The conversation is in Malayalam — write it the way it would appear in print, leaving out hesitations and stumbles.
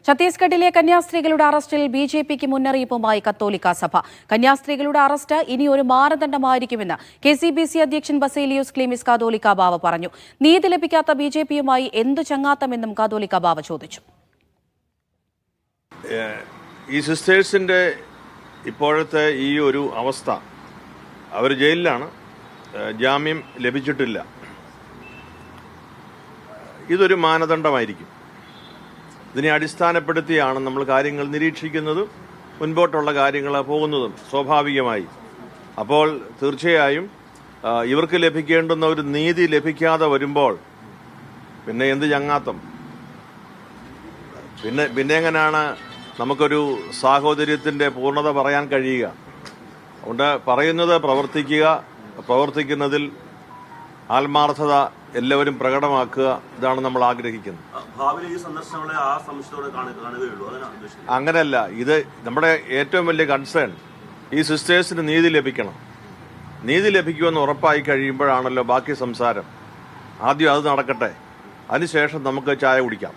ഛത്തീസ്ഗഡിലെ കന്യാസ്ത്രീകളുടെ അറസ്റ്റിൽ ബിജെപിക്ക് മുന്നറിയിപ്പുമായി കത്തോലിക്ക സഭ. കന്യാസ്ത്രീകളുടെ അറസ്റ്റ് ഇനി ഒരു മാനദണ്ഡമായിരിക്കുമെന്ന് കെസിബിസി അധ്യക്ഷൻ ബസേലിയോസ് ക്ലീമിസ് കാതോലിക്ക ബാവ പറഞ്ഞു. നീതി ലഭിക്കാത്ത ബിജെപിയുമായി എന്തു ചങ്ങാത്തമെന്നും കാതോലിക്ക ബാവ ചോദിച്ചു. ഈ സിസ്റ്റേഴ്സിന്റെ ഇപ്പോഴത്തെ ഈ ഒരു അവസ്ഥ, അവർ ജയിലിലാണ്, ജാമ്യം ലഭിച്ചിട്ടില്ല. ഇതൊരു മാനദണ്ഡമായിരിക്കും. ഇതിനെ അടിസ്ഥാനപ്പെടുത്തിയാണ് നമ്മൾ കാര്യങ്ങൾ നിരീക്ഷിക്കുന്നതും മുൻപോട്ടുള്ള കാര്യങ്ങൾ പോകുന്നതും സ്വാഭാവികമായി. അപ്പോൾ തീർച്ചയായും ഇവർക്ക് ലഭിക്കേണ്ടുന്ന ഒരു നീതി ലഭിക്കാതെ വരുമ്പോൾ പിന്നെ എന്ത് ചങ്ങാത്തം, പിന്നെ എങ്ങനെയാണ് നമുക്കൊരു സാഹോദര്യത്തിന്റെ പൂർണ്ണത പറയാൻ കഴിയുക? അതുകൊണ്ട് പറയുന്നത് പ്രവർത്തിക്കുക, പ്രവർത്തിക്കുന്നതിൽ ആത്മാർത്ഥത എല്ലാവരും പ്രകടമാക്കുക, ഇതാണ് നമ്മൾ ആഗ്രഹിക്കുന്നത്. അങ്ങനെയല്ല, ഇത് നമ്മുടെ ഏറ്റവും വലിയ കൺസേൺ ഈ സിസ്റ്റേഴ്സിന് നീതി ലഭിക്കണം. നീതി ലഭിക്കുമെന്ന് ഉറപ്പായി കഴിയുമ്പോഴാണല്ലോ ബാക്കി സംസാരം. ആദ്യം അത് നടക്കട്ടെ, അതിനുശേഷം നമുക്ക് ചായ കുടിക്കാം.